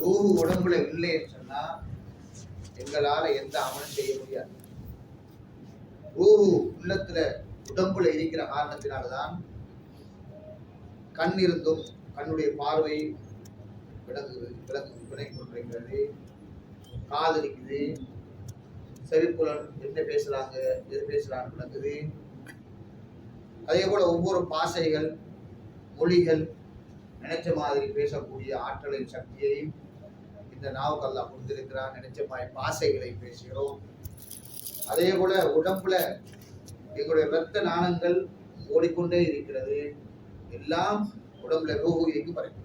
ரூஹு உடம்புல இல்லைன்னு சொன்னா எங்களால எந்த அமலும் செய்ய முடியாது. ரூஹு உள்ளத்துல உடம்புல இருக்கிற காரணத்தினால்தான் கண் இருந்தும் கண்ணுடைய பார்வை விளங்கி கொண்டிருக்கிறது, காது இருக்குது, செவிப்புலன் என்ன பேசுறாங்க எது பேசுறாங்க விளங்குது. அதே போல ஒவ்வொரு பாசைகள் மொழிகள் நினைச்ச மாதிரி பேசக்கூடிய ஆற்றலின் சக்தியையும் இந்த நாவுக்கு அல்லாஹ் கொடுத்திருக்கிறான். நினைச்ச மாதிரி பாசைகளை பேசுகிறோம். அதே போல உடம்புல எங்களுடைய இரத்த நாணங்கள் ஓடிக்கொண்டே இருக்கிறது. எல்லாம் உடம்புல ரூஹு இருக்கு பாருங்க.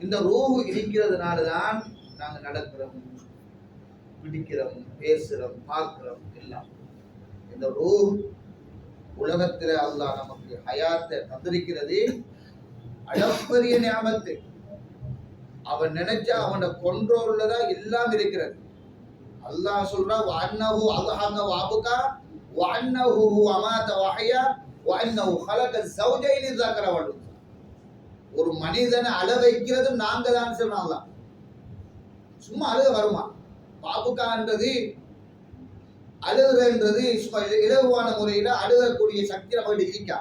இந்த ரூஹு இருக்கிறதுனாலதான் நாங்க நடக்கிறோம், பிடிக்கிறோம், பேசுறோம், பார்க்கிறோம் எல்லாம். இந்த ரூஹ் உலகத்துல அல்லாஹ் நமக்கு ஹயாத்தை தந்திருக்கிறது. அளப்பரிய ஞாபகத்து. அவன் நினைச்சா அவனை கொன்றோர்ல தான் எல்லாம் இருக்கிறது. அல்லாஹ் சொல்றா வஅன்னஹு அல்ஹக வஅபகா வஅன்னஹு அமாத வஹயா வஅன்னஹு خلق الزوجين الذكر والانثى. ஒரு மனிதனை அழ வைக்கிறது நாங்க தான் சொல்றோம். அல்லாஹ் சும்மா அழுக வருமா? பாபுகான்றது அழுகுறன்றது இலகுவான முறையில அழுகக்கூடிய சக்தி நம்ம இருக்கா?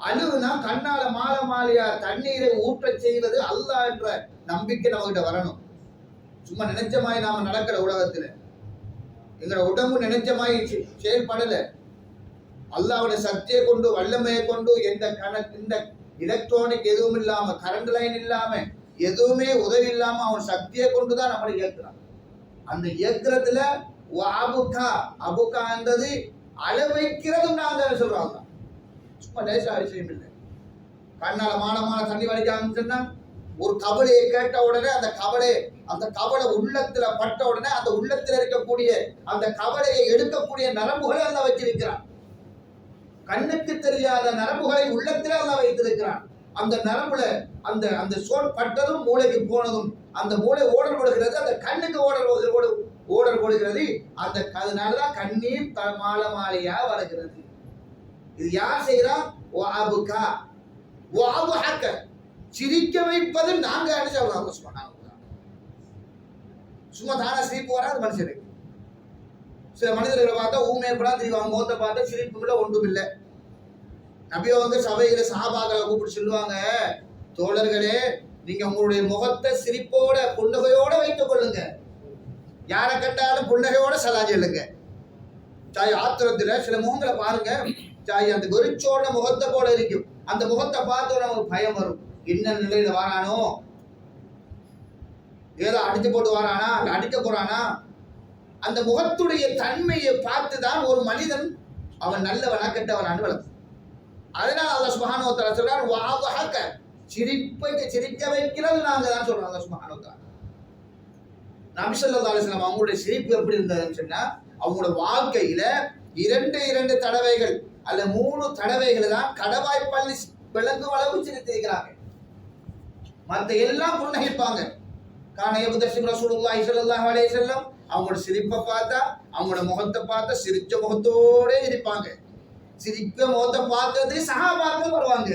அழுகுனா கண்ணால மாலை மாலையா தண்ணீரை ஊற்ற செய்வது அல்லாஹ் என்ற நம்பிக்கை நம்ம கிட்ட வரணும். சும்மா நினைச்ச மாதிரி நாம நடக்கிற உலகத்துல எங்களோட உடம்பு நினைச்ச மாதிரி செயல்படல. அல்லாஹ்வுடைய சக்தியை கொண்டு வல்லமையை கொண்டு இந்த எலக்ட்ரானிக் எதுவும் இல்லாம, கரண்ட் லைன் இல்லாம, எதுவுமே உதவி இல்லாம அவன் சக்தியை கொண்டுதான் நம்மளை இயக்குறான். அந்த இயக்குறதுல அபுகான்றது அழ வைக்கிறதும் நாங்க சொல்றாங்க. சும்மா லேசா விஷயம் இல்லை. கண்ணால மானமான தண்ணி வலிக்காம சொன்னா ஒரு கவலையை கேட்ட உடனே அந்த கவலை உள்ளத்துல பட்ட உடனே அந்த உள்ளத்துல இருக்கக்கூடிய அந்த கவலையை எடுக்கக்கூடிய நரம்புகளை எல்லாம் வச்சிருக்கிறான். கண்ணுக்கு தெரியாத நரம்புகளை உள்ளத்துல எல்லாம் வைத்திருக்கிறான். அந்த நரம்புல அந்த சோல் பட்டதும் மூளைக்கு போனதும் அந்த மூளை ஓடல் கொடுக்கிறது, அந்த கண்ணுக்கு ஓடல் கொடுக்கிறது. அதனாலதான் கண்ணீர் மாலை மாலையா வருகிறது. இது யார் செய்யறா? சிரிக்க வைப்பது நாங்க சும்மா தானா சிரிப்பு வராது மனுஷனுக்கு. சில மனிதர்களை பார்த்தா ஊமையப்படா தெரியும், முகத்தை பார்த்தா சிரிப்பு இல்லை, ஒன்றும் இல்லை. நபியோ சபையில சஹாபாக்களை கூப்பிட்டு சொல்லுவாங்க, தோழர்களே நீங்க உங்களுடைய முகத்தை சிரிப்போட புன்னகையோட வைத்துக் கொள்ளுங்க. யாரை கட்டாலும் புன்னகையோட சலாஜி இல்லைங்க. சாய் ஆத்திரத்துல சில முகங்களை பாருங்க, சாய் அந்த வெறிச்சோட முகத்தை போல இருக்கும். அந்த முகத்தை பார்த்து நமக்கு பயம் வரும். என்ன நிலையில வாரானோ, ஏதோ அடிச்சு போட்டு வாரானா, அடிக்க போறானா. அந்த முகத்துடைய தன்மையை பார்த்துதான் ஒரு மனிதன் அவன் நல்லவனா கெட்டவனான்னு வளர்க்கும். அதனால அல்லாஹ் சுப்ஹானஹு வ தஆலா சொல்றார் வஅஹக, சிரிக்க வைக்கிறது நாங்க தான் சொல்றோம். அல்லாஹ் சுப்ஹானஹு வ தஆலா நபி ஸல்லல்லாஹு அலைஹி வஸல்லம் அவங்களுடைய சிரிப்பு எப்படி இருந்ததுன்னு சொன்னா, அவங்களோட வாழ்க்கையில இரண்டு தடவைகள் அல்ல 3 தடவைகள் தான் கடவாய் பள்ளி விளங்கும் அளவு சிரித்திருக்கிறாங்க. மற்ற எல்லாம் புன்னகைப்பாங்க. கான யபுதஷிம் ரசூலுல்லாஹி ஸல்லல்லாஹு அலைஹி வஸல்லம் அவங்களோட சிரிப்பை பார்த்தா, அவங்களோட முகத்தை பார்த்தா சிரிச்ச முகத்தோட இருப்பாங்க. சிரிக்க முகத்தை பார்த்தது சஹாபாக்கள் வருவாங்க.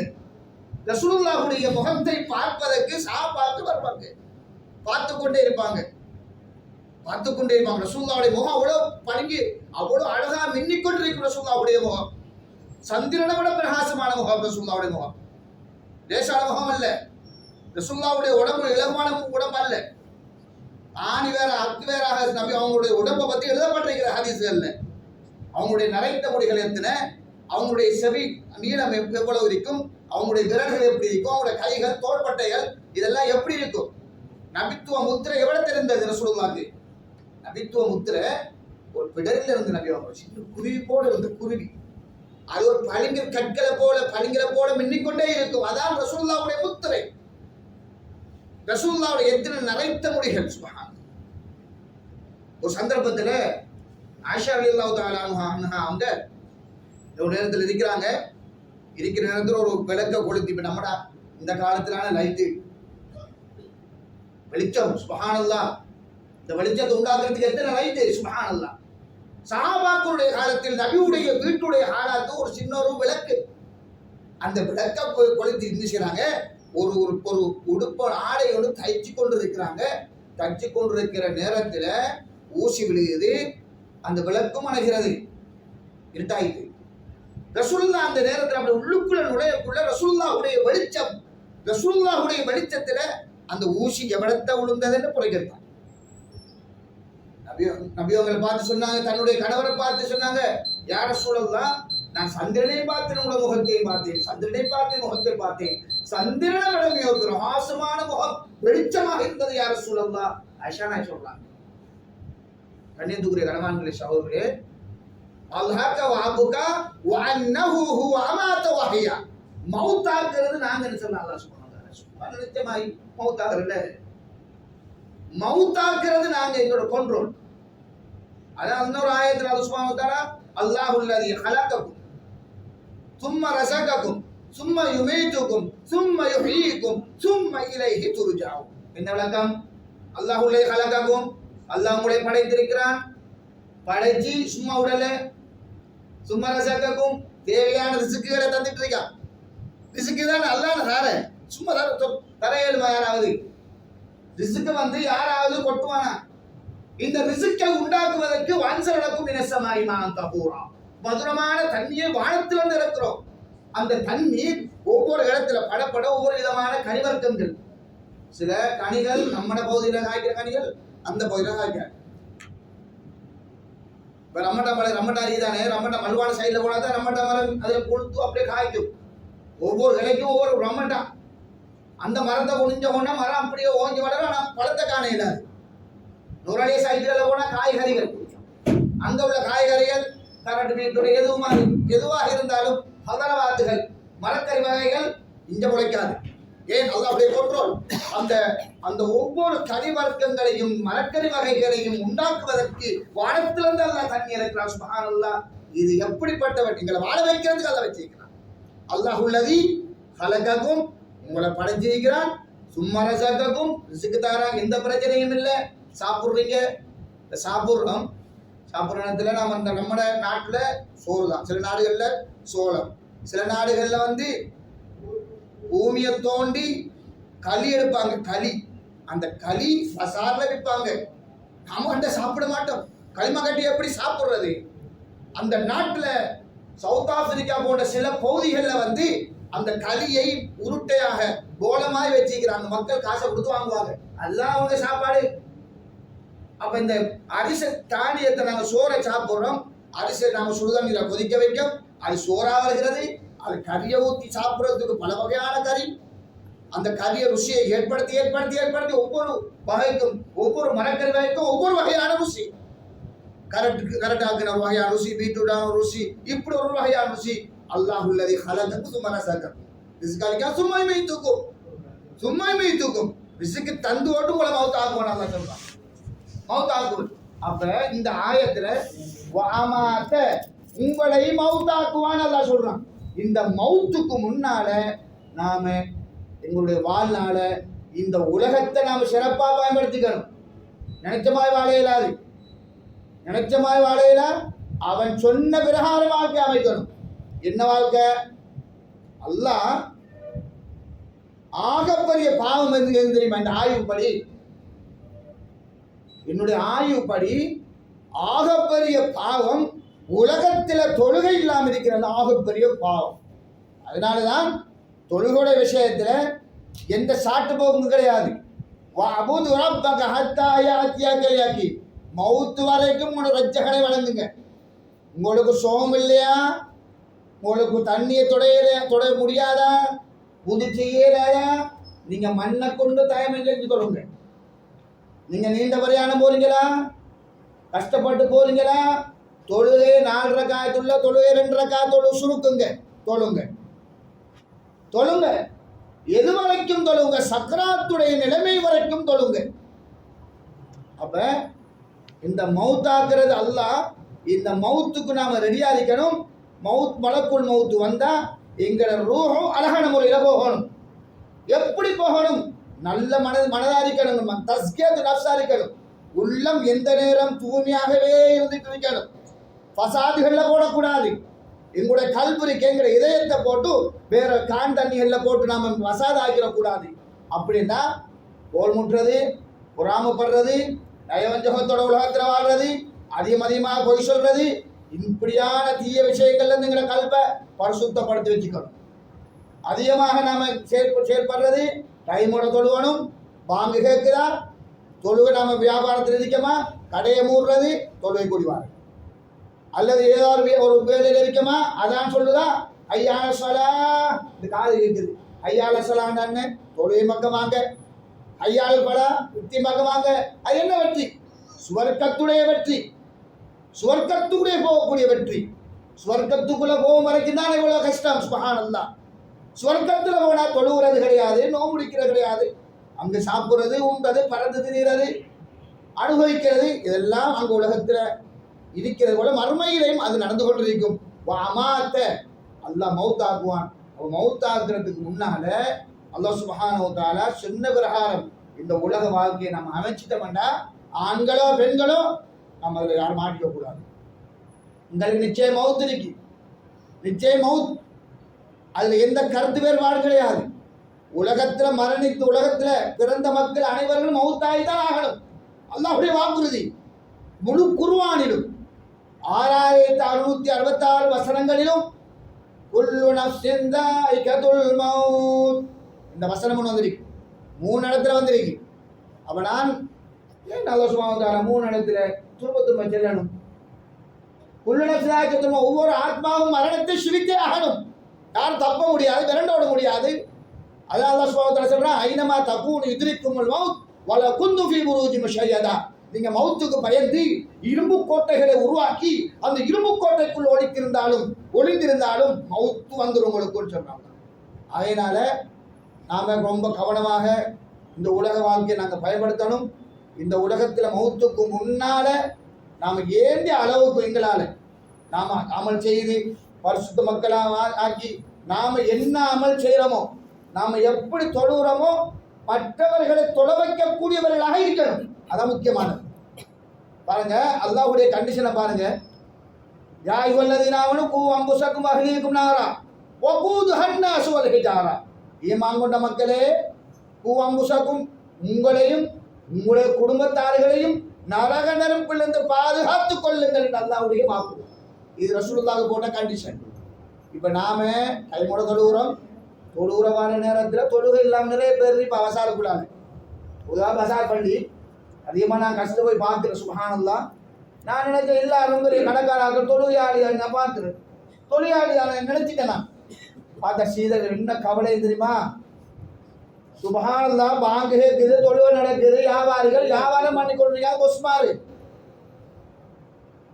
ரசூலுல்லாஹுடைய முகத்தை பார்ப்பதற்கு சஹாபாக்கள் வருவாங்க. பார்த்து கொண்டே இருப்பாங்க. ரசூலுல்லாஹுடைய முகம் அவ்வளவு பழங்கி அவ்வளவு அழகா மின்னிக்கொண்டிருக்கும். ரசூலுல்லாஹுடைய முகம் சந்திரனை விட பிரகாசமான முகம். ரசூலுல்லாஹுடைய முகம் லேசான முகம் அல்ல. ரசூலுல்லாஹுடைய உடம்பு இலகுவான உடம்பு அல்ல. ஆணி வேற அக்கு வேறாக நபி அவங்களுடைய உடம்பை பத்தி எழுதப்பட்டிருக்கிற ஹதீஸ்கள்ல அவங்களுடைய நரைத்த முடிகள் எத்தனை, அவங்களுடைய செவி நீளம் எவ்வளவு இருக்கும், அவங்களுடைய விரல்கள் எப்படி இருக்கும், அவங்களுடைய கைகள் தோள்பட்டைகள் இதெல்லாம் எப்படி இருக்கும். நபித்துவ முத்திரை எவ்வளவு தெரிந்தது ரசூலுல்லாஹ்க்கு? நபித்துவ முத்திரை ஒரு பிடரில் இருந்து நபி அவங்க சின்ன குருவி போல இருந்து குருவி, அது ஒரு பளிங்கரை போல மின்னிக்கொண்டே இருக்கும். அதான் ரசூலுல்லாஹ்வுடைய முத்திரை. ரசூலுல்லாஹ்வுடைய எத்தனை நரைத்த முடிகள். சுப்ஹான். ஒரு சந்தர்ப்பத்தில் ஆயிஷா ரலியல்லாஹு தஆலா அன்ஹா அவங்க ஒரு நேரத்தில் இருக்கிற நேரத்தில் ஒரு விளக்க கொளுத்தி, இப்ப நம்மடா இந்த காலத்திலான லைட்டு வெளிச்சம். சுப்ஹானல்லாஹ். இந்த வெளிச்சத்தை உண்டாக்குறதுக்கு எத்தனை லைட்டு. சுப்ஹானல்லாஹ். சஹாபாக்களுடைய காலத்தில் நபியுடைய வீட்டுடைய ஹாலாத்து ஒரு சின்ன ஒரு விளக்கு. அந்த விளக்க கொளுத்தி இருந்துச்சுறாங்க. ஒரு ஒரு ஒரு உடுப்பு ஆடை ஒன்று தைச்சு கொண்டு இருக்கிறாங்க. தைச்சு கொண்டு இருக்கிற நேரத்தில் ஊசி விழுகுது, அந்த விளக்கும் அணைகிறது, இருட்டாயிட்டு. ரசூலுல்லாஹ் அந்த நேரத்தில் அப்படி உள்ளுக்குள்ள நுழையக்குள்ள ரசூலுல்லாஹுடைய வெளிச்சத்துல அந்த ஊசி எவ்வளத்த விழுந்ததுன்னு புரிகிறார். நபி அவங்களை பார்த்து சொன்னாங்க, தன்னுடைய கணவரை பார்த்து சொன்னாங்க, யா ரசூலல்லாஹ், நான் சந்திரனை பார்த்தேன், உங்களோட முகத்தை பார்த்தேன், சந்திரனை பார்த்தேன், முகத்தை பார்த்தேன். சந்திரனை விட மிக பிரகாசமான முகம், வெளிச்சமாக இருந்தது யா ரசூலல்லாஹ். ஆயிஷா நாய் சொல்றாங்க. கண்ணியத்துக்குரிய கணவான்களே, சகோதரர்களே, அல்ஹக வஅபுகா வஅன்னஹு ஹுவ அமாத வஹியா, மௌத்தாக்குறது நாங்க என்ன சொன்னா அல்லாஹ் சுப்ஹானஹு வ தஆலா நிச்சயமாய் மௌத்தாக்குறல, மௌத்தாக்குறது நாங்க, எங்களோட கண்ட்ரோல். அதான் இன்னொரு ஆயத்துல அல்லாஹ் சுப்ஹானஹு வ தஆலா அல்லாஹுல்லதி ஹலககும் ثم رزقكم ثم يميتكم ثم يحييكم ثم إليه ترجعون. என்ன விளக்கம்? அல்லாஹுல்லதி ஹலககும், அல்லாஹ் உங்களை படைத்திருக்கிறான், படைச்சி சும்மா விடல. சும்மா ரசகக்கும், தேவையான ரிஸ்க்குகளை தந்துட்டு இருக்கான். ரிஸ்க்கு தான் அல்லாஹ் தார, சும்மா தரையேழுமா யாராவது? ரிஸ்க்கு வந்து யாராவது கொட்டுவானா? இந்த ரிஸ்க்கை உண்டாக்குவதற்கு வன்சரடக்கும் இனசமாய் மான் தபூரா, மதுரமான தண்ணியை வானத்திலிருந்து இறக்குறோம். அந்த தண்ணீர் ஒவ்வொரு இடத்துல படப்பட ஒவ்வொரு விதமான கனிவர்க்கங்கள். சில கனிகள் நம்மட பகுதியில் காய்க்கிற கனிகள் அந்த பகுதியில் காய்க்கிறாங்க. இப்போ ரம்மட்டா அரிதானே, ரம்மட்டா மல்வான சைடில் போனால் ரம்மட்டா மரம் அதில் கொளுத்து அப்படியே காய்க்கும். ஒவ்வொரு கிளைக்கும் ஒவ்வொரு ரம்மட்டா. அந்த மரத்தை குனிஞ்ச போனா மரம் அப்படியே ஓங்கி வளரும், ஆனால் பழத்தை காண இல்லாது. நூறாளிய சைடுகளில் போனால் காய்கறிகள், அங்கே உள்ள காய்கறிகள் கரண்ட் மீட்டோட எதுவாக இருந்தாலும் ஹதரவாத்துகள் மரக்கறி வகைகள் இங்க முளைக்காது. ஏன்? அது அப்படியே கண்ட்ரோல். அந்த அந்த ஒவ்வொரு கறி வர்க்கங்களையும் மரக்கறி வகைகளையும் உண்டாக்குவதற்கு வானத்திலிருந்து அல்லாஹ் தண்ணி இறக்கிறான். சுப்ஹானல்லாஹ். இது எப்படிப்பட்டவர்? எங்களை வாழ வைக்கிறதுக்கு அதை வச்சிருக்கிறான். அல்லாஹுல்லதி ஹலககும், உங்களை படைச்சிருக்கிறான். சும்மா ரஸககும், ரிஸ்க் தாரான், எந்த பிரச்சனையும் இல்லை. சாப்பிட்றீங்க, சாப்பிட்றோம். சாப்பிட்ற நேரத்தில் நம்ம நாட்டில் சோறு தான், சில நாடுகளில் சோளம், சில நாடுகளில் வந்து பூமியை தோண்டி களி எடுப்பாங்க. களி, அந்த களி பசாரில் விற்பாங்க. நாம கண்ட சாப்பிட மாட்டோம். களிம கட்டி எப்படி சாப்பிட்றது? அந்த நாட்டில் சவுத் ஆப்பிரிக்கா போன்ற சில பகுதிகளில் வந்து அந்த களியை உருட்டையாக கோலமாய் வச்சுக்கிறாங்க. மக்கள் காசை கொடுத்து வாங்குவாங்க. அதுதான் அவங்க சாப்பாடு. அப்ப இந்த அரிசி தானியத்தை நாங்கள் சோறை சாப்பிட்றோம். அரிசியை நாம சுடுதண்ணீரை கொதிக்க வைக்கும், அது சோறா வருகிறது. அது கறியை ஊற்றி சாப்பிட்றதுக்கு பல வகையான கறி. அந்த கறியை ருசியை ஏற்படுத்தி ஏற்படுத்தி ஏற்படுத்தி ஒவ்வொரு வகைக்கும், ஒவ்வொரு மரக்கறி வகைக்கும் ஒவ்வொரு வகையான ருசி. கரெக்டாக ஒரு வகையான ருசி, பீட்ரூட்டான ருசி, இப்படி ஒரு வகையான ருசி. அல்லாஹுல்லதி ஹலகக்கும் சும்மா ரஸகக்கும், ரிஸ்கலிக்கா சும்மா மீத்துக்கும், சும்மா மீத்துக்கும், ரிஸ்க்கு தந்து ஓட்டு உங்களை மௌத்தாக்குவான் அல்லாஹ் சொல்றான். மௌத்தாக்குவன். அப்ப இந்த ஆயத்துல வஅமாத, உங்களை மௌத்தாக்குவான் அல்லாஹ் சொல்றான். இந்த மௌத்துக்கு முன்னால நாம எங்களுடைய வாழ்நாள இந்த உலகத்தை நாம சிறப்பாக பயன்படுத்திக்கணும். நினைச்சமாய் வாழ இயலாது, நினைச்சமாய் வாழ இயலா. அவன் சொன்ன பிரகாரம் வாழ்க்கை அமைக்கணும். என்ன வாழ்க்கை? அல்லாஹ் ஆகப்பெரிய பாவம் எது தெரியுமா? இந்த ஆய்வுப்படி, என்னுடைய ஆய்வுப்படி ஆகப்பெரிய பாவம் உலகத்தில் தொழுகை இல்லாமல் இருக்கிறது. ஆகப்பெரிய பாவம். அதனாலதான் தொழுகோட விஷயத்துல எந்த சாட்டு போக்கும் கிடையாது. மௌத்து வரைக்கும் உங்களோட ரட்சகனை வழங்குங்க. உங்களுக்கு சோகம் இல்லையா? உங்களுக்கு தண்ணியை தொட முடியாதா? புது செய்யலையா? நீங்க மண்ணை கொண்டு தயமை செஞ்சு தொழுங்க. நீங்க நீண்ட பிரயாணம் போறீங்களா? கஷ்டப்பட்டு போறீங்களா? தொழுகை 4 ரக்காத்துள்ள தொழுகை 2 ரக்காத்தோடு சுருக்குங்க, தொழுங்க, தொழுங்க. எது வரைக்கும் தொழுங்க? சக்ராத்துடைய நிலைமை வரைக்கும் தொழுங்க. அப்ப இந்த மௌத்தாக்குறது அல்லாஹ். இந்த மௌத்துக்கு நாம ரெடியா இருக்கணும். மலக்குள் மௌத்து வந்தா எங்களோட ரூஹும் அழகான முறையில் போகணும். எப்படி போகணும்? நல்ல மனதா இருக்கணும், தஸ்கியத்து நஃப்ஸா இருக்கணும். உள்ளம் எந்த நேரம் தூய்மையாகவே இருந்துட்டு இருக்கணும். ஃபசாதுகள்ல போடக்கூடாது, எங்களுடைய கல்புரிக்கு எங்களுடைய இதயத்தை போட்டு வேற கான் தண்ணிகளில் போட்டு நாம வசாதாக்கிடக்கூடாது. அப்படின்னா கோல் முட்டுறது, பொறாமப்படுறது, நயவஞ்சகத்தோட உலகத்தில் வாழ்றது, அதிகமாக பொய் சொல்றது, இப்படியான தீய விஷயங்கள்ல இருந்து எங்களை கல்பை பரிசுத்தப்படுத்தி வச்சுக்கணும். அதிகமாக நாம செயல்படுறது, டைமோட தொழுவணும், பாங்கு கேட்குதா தொழுகை, நாம வியாபாரத்தில் இருக்கமா, கடையை மூடுறது, தொழுகை கூடிவாரு, அல்லது ஏதாவது ஒரு வேலையில் இருக்கமா, அதான் சொல்லுதா ஐயால சலா, இந்த காது இருக்குது, ஐயால சலான்னு தொழுகை பக்கம் வாங்க, ஐயாள் பலா யுக்தி பக்கம் வாங்க. அது என்ன வெற்றி? சுவர்க்கத்துடைய வெற்றி, சுவர்க்கத்துக்குள்ளே போகக்கூடிய வெற்றி. சுவர்க்கத்துக்குள்ள போகும் வரைக்கும் தான் இவ்வளவு கஷ்டம். சுபஹானல்லாஹ். சுவர்க்கத்துல போனா தொழுகிறது கிடையாது, நோம்பு முடிக்கிறது கிடையாது, அங்க சாப்பிடுறது, உண்றது, பறந்து திரிகிறது, அனுபவிக்கிறது, இதெல்லாம் அங்க உலகத்துல இருக்கிறது போல மறுமையிலையும் அது நடந்து கொண்டிருக்கும். அமாத்த அல்லாஹ் மௌத்தாக்குவான். மௌத்தாக்குறதுக்கு முன்னால அல்லாஹ் சுப்ஹானஹு வ தஆலா சொன்ன பிரகாரம் இந்த உலக வாழ்க்கையை நம்ம அமைச்சிட்டோம்னா, ஆண்களோ பெண்களோ நம்ம அதில் யாரும் மாட்டிக்க கூடாது. உங்களுக்கு நிச்சயம் மவுத் இருக்கு, நிச்சயம் மவுத், அதுல எந்த கருத்து வேறுபாடு கிடையாது. உலகத்துல மரணித்து உலகத்துல பிறந்த மக்கள் அனைவரும் மவுத்தாகி தான் ஆகணும். அல்லாஹ்வுடைய வாக்குறுதி முழு குர்ஆனிலும் 6666 வசனங்களிலும் குல்லு நஃப்ஸின் தாயிகத்துல் மவுத் இந்த வசனம் வந்திருக்கு. 3 இடத்துல வந்திருக்கு. அப்ப நான் ஏன் அல்லாஹ் சுப்ஹானஹு வ தஆலா 3 இடத்துல திரும்ப சொல்லணும்? குல்லு நஃப்ஸின் தாயிகத்துல் மவுத், ஒவ்வொரு ஆத்மாவும் மரணத்தை சுவித்தே ஆகணும், யாரும் தப்ப முடியாது, விரண்டோட முடியாது. அதான் அல்லாஹ் சுப்ஹானஹு வ தஆலா சொல்றான், ஐனமா தகூனு யுத்ரிக்குமுல் மவுத் வல குந்து ஃபீ புரூஜின் முஷய்யதா. நீங்க மவுத்துக்கு பயந்து இரும்பு கோட்டைகளை உருவாக்கி அந்த இரும்பு கோட்டைக்குள் ஒளிந்திருந்தாலும் மவுத்து வந்துடும் உங்களுக்கு சொல்றாங்க. அதனால நாம ரொம்ப கவனமாக இந்த உலக வாழ்க்கையை நாங்கள் பயன்படுத்தணும். இந்த உலகத்தில் மவுத்துக்கு முன்னால நாம ஏந்திய அளவுக்கு எங்களால் நாம அமல் செய்து பரிசுத்த மக்களாக ஆக்கி நாம என்ன அமல் செய்கிறோமோ, நாம எப்படி தொழுகிறோமோ மற்றவர்களை தொழ வைக்கக்கூடியவர்களாக இருக்கணும். அதான் முக்கியமானது. பாருங்க அல்லாஹ்வுடைய கண்டிஷனை பாருங்க. யா அய்யுஹல்லதீன ஆமனூ கூ அன்ஃபுஸக்கும் வஅஹ்லீக்கும் நாரா வகூதுஹன் நாஸு வல் ஹிஜாரா. ஈமான் கொண்ட மக்களே, கூ அன்ஃபுஸக்கும், உங்களையும் உங்களுடைய குடும்பத்தார்களையும் நரக நெருப்பிலிருந்து பாதுகாத்துக் கொள்ளுங்கள் என்று அல்லாஹ்வுடைய வாக்கு. இது ரசூலுல்லாஹ் போட்ட கண்டிஷன். இப்போ நாம கைமோட தொழுகிறவான நேரத்தில் தொழுகை இல்லாமல் நிறைய பேர் இப்போ அவசாரக்கூடாது. உதாரணம் பசார் பள்ளி அதிகமாக நான் கஷ்டம் போய் பார்க்குறேன். சுப்ஹானல்லாஹ். நான் நினைச்சேன் எல்லாரும் கடைக்காராக தொழுகையாளிகள் நான் பார்க்குறேன், தொழிலாளியான நினைச்சிட்டேன். நான் பார்த்த சீதர் என்ன கவலை தெரியுமா? சுப்ஹானல்லாஹ், பாங்கு கேட்குது, தொழுகை நடக்குது, வியாபாரிகள் வியாபாரம் பண்ணி கொள்றீங்க. கொஸ்மாரு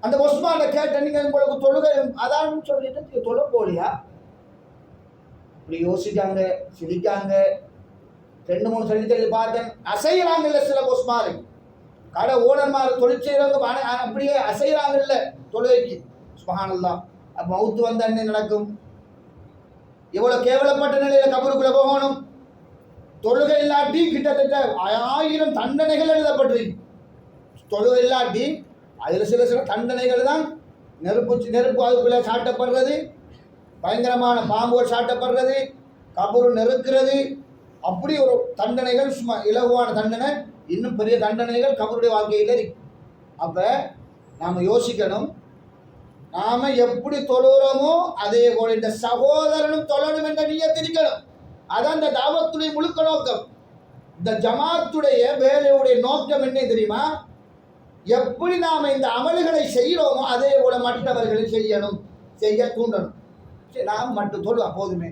அந்த கொஸ்மாரை கேட்ட நீங்க உங்களுக்கு தொழுகை அதான் சொல்லிட்டு தொழ போலியா? இப்படி யோசிக்காங்க, சிரிக்காங்க. 2-3 சரி பார்த்தேன், அசைகிறாங்கல்ல சில கொஸ்மாரு, கடை ஓனர்மார், தொழில் செய்யறவங்க அப்படியே அசைகிறாங்கல்ல தொழுகைக்கு. சுப்ஹானல்லாஹ். அப்ப மவுத்து வந்த என்ன நடக்கும்? எவ்வளவு கேவலப்பட்ட நிலையில கபருக்குள்ள போகணும். தொழுகை இல்லாட்டி கிட்டத்தட்ட 1000 தண்டனைகள் எழுதப்பட்டிருக்கு. தொழுகை இல்லாட்டி அதில் சில தண்டனைகள் தான். நெருப்பு அதுக்குள்ள சாட்டப்படுறது, பயங்கரமான பாம்புகள் சாட்டப்படுறது, கபரு நெருக்கிறது, அப்படி ஒரு தண்டனைகள். சும்மா இலகுவான தண்டனை, இன்னும் பெரிய தண்டனைகள் கபருடைய வாழ்க்கையில் இருக்கு. அப்ப நாம யோசிக்கணும், நாம எப்படி தொழுகிறோமோ அதே போல இந்த சகோதரனும் தொழணும் என்ற நியத்து இருக்கணும். அதான் இந்த தாவத்துடைய முழுக்க நோக்கம். இந்த ஜமாத்துடைய வேலையுடைய நோக்கம் என்ன தெரியுமா? எப்படி நாம இந்த அமல்களை செய்கிறோமோ அதே போல மற்றவர்களை செய்யணும், செய்ய தூண்டணும். நாம் மட்டும் தொழுவா போதுமே,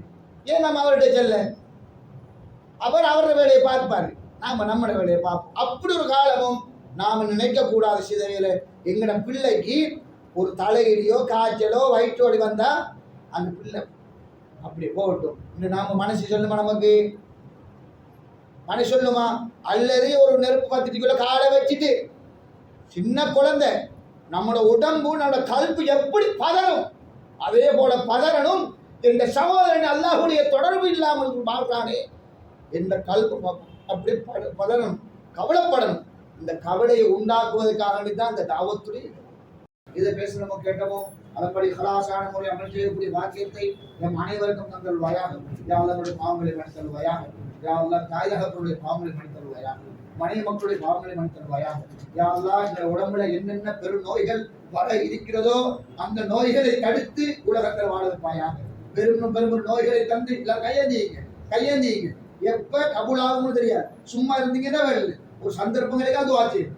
ஏன் நம்ம அவர்கிட்ட செல்ல? அவர் அவருடைய வேலையை பார்ப்பாரு, நாம நம்முடைய வேலையை பார்ப்போம். அப்படி ஒரு காலமும் நாம நினைக்க கூடாது. சிதையில எங்கட பிள்ளைக்கு ஒரு தலையிலையோ காய்ச்சலோ வயிற்று வலி வந்தா அந்த பிள்ளை அப்படி போகட்டும் இந்த நாம மனசு சொல்லுமா? நமக்கு மனசு சொல்லுமா? அல்லது ஒரு நெருப்பு பத்திரிக்கையில காலை வச்சுட்டு சின்ன குழந்தை நம்மளோட உடம்பு நம்மளோட கல்பு எப்படி பதறும் அதே போல பதறணும். இந்த சகோதரன் அல்லாஹ்வுடைய தொடர்பு இல்லாமல் வாழ்றானே, இந்த கல்பு அப்படி பதறணும், கவலைப்படணும். இந்த கவலையை உண்டாக்குவதற்காக தான் இந்த தாவத்துடைய இதை பேசணுமோ கேட்டோமோ அதன்படி ஹலாசான முறை அமல் செய்யக்கூடிய வாக்கியத்தை நம் அனைவருக்கும் தந்தல்வாயாக. யா அல்லாஹ் நம்முடைய பாவங்களை மன்னித்தல்வாயாக. யா அல்லாஹ் தாய் தகப்பனுடைய பாவங்களை மன்னித்தல்வாயாக. மனைவி மக்களுடைய பாவங்களை மன்னித்தல்வாயாக. யா அல்லாஹ் இந்த உடம்புல என்னென்ன பெரும் நோய்கள் வர இருக்கிறதோ அந்த நோய்களை தடுத்து உலகத்தில் வாழ வைப்பாயாக. பெரும் பெரும் நோய்களை தந்து கையேந்திங்க எப்ப கபூலாகும்னு தெரியாது. சும்மா இருந்தீங்கன்னா வரல ஒரு சந்தர்ப்பங்களுக்காக துஆ செய்யும்.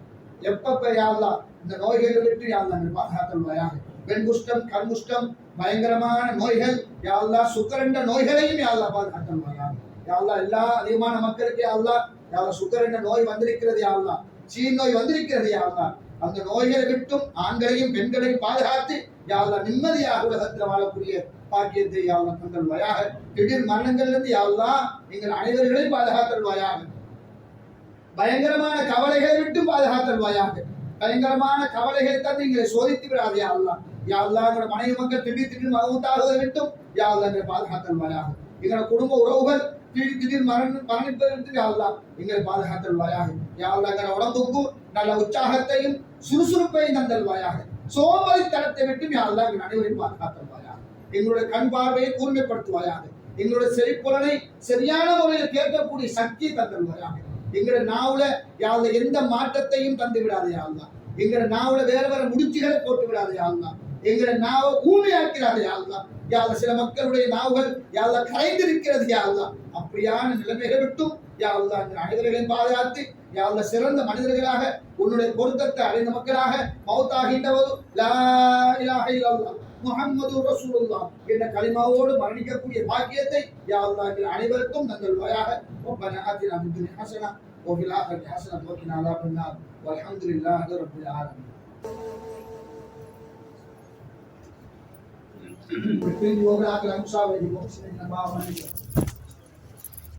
எப்ப யா அல்லாஹ் இந்த நோய்களை விட்டு யா அல்லாஹ் பாதுகாத்தல்வாயாக. பெண் குஷ்டம், கண் குஷ்டம், பயங்கரமான நோய்கள் யா அல்லாஹ் சுக்கரண்ட நோய்களையும் யா அல்லாஹ் பாதுகாத்தல்வாயாக. யா அல்லாஹ் எல்லா அதிகமான மக்களுக்கு யா அல்லாஹ் சுக்கரண்ட நோய் வந்திருக்கிறது யா அல்லாஹ், சீன் நோய் வந்திருக்கிறது யா அல்லாஹ். அந்த நோய்களை விட்டும் ஆண்களையும் பெண்களையும் பாதுகாத்து யா அல்லாஹ் நிம்மதியாக உலகத்தில் வாழக்கூடிய பாக்கியத்தை யா அல்லாஹ் தந்தல்வாயாக. திடீர் மரணங்களிலிருந்து யா அல்லாஹ் நீங்கள் அனைவர்களையும் பாதுகாத்தல்வாயாக. பயங்கரமான கவலைகளை விட்டு பாதுகாத்தல்வாயாக. பயங்கரமான கவலைகளை தான் நீங்களை சோதித்து விடாதே யா அல்லாஹ். யா அல்லாஹ் எங்களோட மனைவி மக்கள் திடீர் மகமூத்தாகுவதை விட்டும் யா அல்லாஹ் எங்களை பாதுகாத்தல்வாயாக. எங்களோட குடும்ப உறவுகள் திடீர் மரணிப்பதை விட்டு யா அல்லாஹ் எங்களை பாதுகாத்தல்வாயாக. யா அல்லாஹ் எங்களோட உடம்புக்கு நல்ல உற்சாகத்தையும் சுறுசுறுப்பையும் தந்தல்வாயாக. சோம்பலித்தனத்தை விட்டு யா அல்லாஹ் எங்கள் அனைவரையும் பாதுகாத்தல்வாயாக. எங்களுடைய கண் பார்வையை கூர்மைப்படுத்துவாயாக. எங்களுடைய செழிப்புலனை சரியான முறையில் கேட்கக்கூடிய சக்தியை தந்தல்வாயாக. எங்களோட நாவுல யா அல்லாஹ் எந்த மாற்றத்தையும் தந்து விடாதே யா அல்லாஹ். எங்களோட நாவுல வேற முடிச்சுகளை போட்டு விடாதே யா அல்லாஹ். எங்களோட நாவை ஊமையாக்கிறாதே யா அல்லாஹ். யா அல்லாஹ் சில மக்களுடைய நாவுகள் யா அல்லாஹ் கரைந்திருக்கிறது யா அல்லாஹ். அப்படியான நிலைமைகளை விட்டும் யா அல்லாஹ் எங்கள் அனைவர்களையும் பாதுகாத்து யா அல்லாஹ் சிறந்த மனிதர்களாக உன்னுடைய பொருத்தத்தை அடைந்த மக்களாக மௌத்தாகின்ற போது லா இலாஹ இல்லல்லாஹ் முஹம்மது ரசூலுல்லாஹ் என்ற கலிமாவோடு மரணிக்கக்கூடிய பாக்கியத்தை யா அல்லாஹ் எங்கள் அனைவருக்கும் தந்தல்வாயாக. ரப்பனா ஆத்தினா ஃபித் துன்யா ஹஸனா வ ஃபில் ஆখিরাতি ஹஸனா வ கினா அஸாபன் நார் வல்ஹம்துலில்லாஹி ரப்பில் ஆலமீன். Quindi io grazie a Musave di Bosnia,